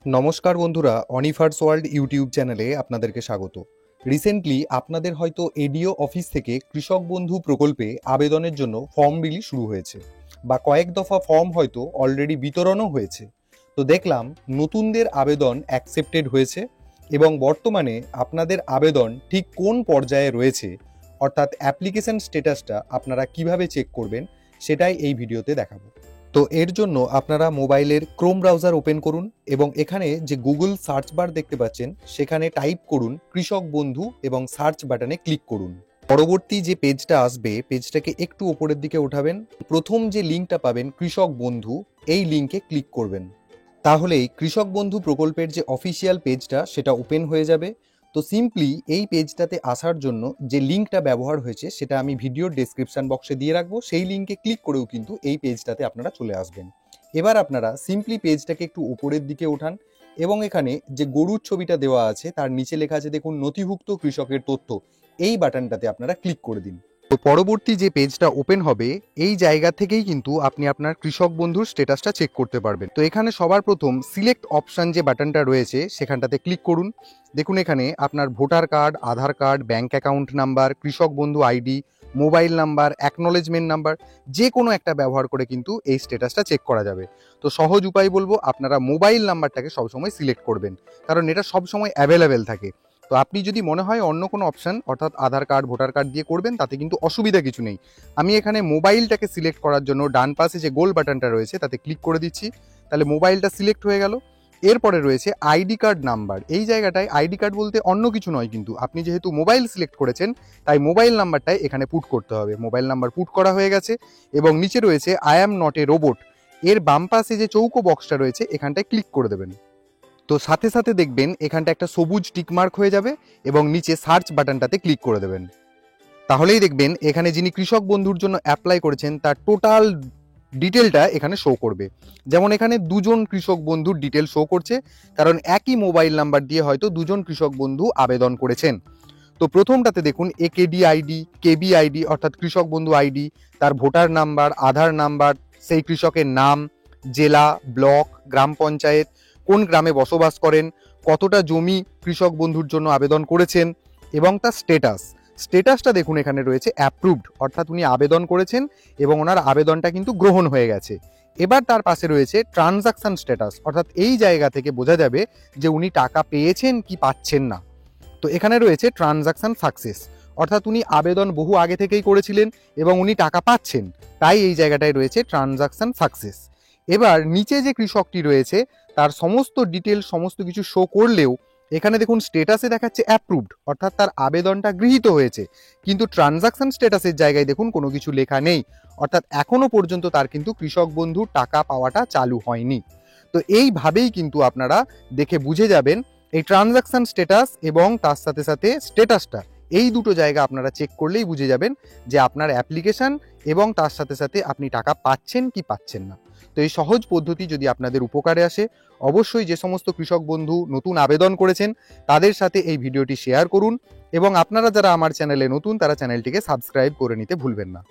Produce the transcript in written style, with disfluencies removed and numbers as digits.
নমস্কার বন্ধুরা, অনিফার্স world YouTube চ্যানেলে আপনাদেরকে স্বাগত। রিসেন্টলি আপনাদের হয়তো এডিও অফিস থেকে কৃষক বন্ধু প্রকল্পে আবেদনের জন্য ফর্ম রিলিজ শুরু হয়েছে, বা কয়েক দফা ফর্ম হয়তো অলরেডি বিতরণও হয়েছে। তো দেখলাম নতুনদের আবেদন অ্যাকসেপ্টেড হয়েছে এবং বর্তমানে আপনাদের আবেদন ঠিক কোন পর্যায়ে রয়েছে, অর্থাৎ অ্যাপ্লিকেশন স্ট্যাটাসটা আপনারা কিভাবে চেক করবেন সেটাই এই ভিডিওতে দেখাবো। তো এর জন্য আপনারা মোবাইলের ক্রোম ব্রাউজার ওপেন করুন এবং এখানে যে গুগল সার্চ বার দেখতে পাচ্ছেন সেখানে টাইপ করুন কৃষক বন্ধু এবং সার্চ বাটনে ক্লিক করুন। পরবর্তী যে পেজটা আসবে, পেজটাকে একটু উপরের দিকে ওঠাবেন। প্রথম যে লিঙ্কটা পাবেন কৃষক বন্ধু, এই লিঙ্কে ক্লিক করবেন। তাহলেই কৃষক বন্ধু প্রকল্পের যে অফিসিয়াল পেজটা সেটা ওপেন হয়ে যাবে। তো সিম্পলি এই পেজটাতে আসার জন্য যে লিঙ্কটা ব্যবহার হয়েছে সেটা আমি ভিডিওর ডেসক্রিপশন বক্সে দিয়ে রাখবো, সেই লিঙ্কে ক্লিক করেও কিন্তু এই পেজটাতে আপনারা চলে আসবেন। এবার আপনারা সিম্পলি পেজটাকে একটু উপরের দিকে ওঠান এবং এখানে যে গরুর ছবিটা দেওয়া আছে তার নিচে লেখা আছে দেখুন নথিভুক্ত কৃষকের তথ্য, এই বাটনটাতে আপনারা ক্লিক করে দিন। তো পরবর্তী যে পেজটা ওপেন হবে এই জায়গা থেকেই কিন্তু আপনি আপনার কৃষক বন্ধুর স্ট্যাটাসটা চেক করতে পারবেন। তো এখানে সবার প্রথম সিলেক্ট অপশন যে বাটনটা রয়েছে সেখানটাতে ক্লিক করুন। দেখুন এখানে আপনার ভোটার কার্ড, আধার কার্ড, ব্যাংক অ্যাকাউন্ট নাম্বার, কৃষক বন্ধু ID, mobile number, acknowledgement number, যে কোনো একটা ব্যবহার করে কিন্তু এই স্ট্যাটাসটা চেক করা যাবে। তো সহজ উপায় বলবো, আপনারা মোবাইল নাম্বারটাকে সবসময় সিলেক্ট করবেন, কারণ এটা সবসময় অ্যাভেলেবেল থাকে। তো আপনি যদি মনে হয় অন্য কোনো অপশন অর্থাৎ আধার কার্ড, ভোটার কার্ড দিয়ে করবেন, তাতে কিন্তু অসুবিধা কিছু নেই। আমি এখানে মোবাইলটাকে সিলেক্ট করার জন্য ডান পাশে যে গোল বাটনটা রয়েছে তাতে ক্লিক করে দিচ্ছি, তাহলে মোবাইলটা সিলেক্ট হয়ে গেল। এরপরে রয়েছে আইডি কার্ড নাম্বার। এই জায়গাটায় আইডি কার্ড বলতে অন্য কিছু নয়, কিন্তু আপনি যেহেতু মোবাইল সিলেক্ট করেছেন তাই মোবাইল নাম্বারটাই এখানে পুট করতে হবে। মোবাইল নাম্বার পুট করা হয়ে গেছে এবং নিচে রয়েছে I am not a robot, এর বাম পাশে যে চৌকো বক্সটা রয়েছে এখানটায় ক্লিক করে দেবেন। তো সাথে সাথে দেখবেন এখানটা একটা সবুজ টিকমার্ক হয়ে যাবে এবং নিচে সার্চ বাটনটাতে ক্লিক করে দেবেন। তাহলেই দেখবেন এখানে যিনি কৃষক বন্ধুর জন্য অ্যাপ্লাই করেছেন তার টোটাল ডিটেলটা এখানে শো করবে। যেমন এখানে দুজন কৃষক বন্ধুর ডিটেল শো করছে, কারণ একই মোবাইল নাম্বার দিয়ে হয়তো দুজন কৃষক বন্ধু আবেদন করেছেন। তো প্রথমটাতে দেখুন একেডি আইডি, কেবি আইডি অর্থাৎ কৃষক বন্ধু আইডি, তার ভোটার নাম্বার, আধার নাম্বার, সেই কৃষকের নাম, জেলা, ব্লক, গ্রাম পঞ্চায়েত, কোন গ্রামে বসবাস করেন, কতটা জমি কৃষক বন্ধুর জন্য আবেদন করেছেন এবং তার স্টেটাসটা দেখুন এখানে রয়েছে অ্যাপ্রুভড, অর্থাৎ উনি আবেদন করেছেন এবং ওনার আবেদনটা কিন্তু গ্রহণ হয়ে গেছে। এবার তার পাশে রয়েছে ট্রানজাকশন স্ট্যাটাস, অর্থাৎ এই জায়গা থেকে বোঝা যাবে যে উনি টাকা পেয়েছেন কি পাচ্ছেন না। তো এখানে রয়েছে ট্রানজাকশন সাকসেস, অর্থাৎ উনি আবেদন বহু আগে থেকেই করেছিলেন এবং উনি টাকা পাচ্ছেন, তাই এই জায়গাটায় রয়েছে ট্রানজাকশন সাকসেস। এবার নিচে যে কৃষকটি রয়েছে তার সমস্ত ডিটেল সমস্ত কিছু শো করলেও এখানে দেখুন স্ট্যাটাসে দেখাচ্ছে অ্যাপ্রুভড, অর্থাৎ তার আবেদনটা গৃহীত হয়েছে, কিন্তু ট্রানজাকশন স্ট্যাটাসের জায়গায় দেখুন কোনো কিছু লেখা নেই, অর্থাৎ এখনো পর্যন্ত তার কিন্তু কৃষক বন্ধু টাকা পাওয়াটা চালু হয়নি। তো এইভাবেই কিন্তু আপনারা দেখে বুঝে যাবেন এই ট্রানজাকশন স্ট্যাটাস এবং তার সাথে সাথে স্ট্যাটাসটা, এই দুটো জায়গা আপনারা চেক করলেই বুঝে যাবেন যে আপনার অ্যাপ্লিকেশন এবং তার সাথে সাথে আপনি টাকা পাচ্ছেন কি পাচ্ছেন না। তো এই সহজ পদ্ধতি যদি আপনাদের উপকারে আসে, অবশ্যই যে সমস্ত কৃষক বন্ধু নতুন আবেদন করেছেন তাদের সাথে এই ভিডিওটি শেয়ার করুন এবং আপনারা যারা আমার চ্যানেলে নতুন তারা চ্যানেলটিকে সাবস্ক্রাইব করে নিতে ভুলবেন না।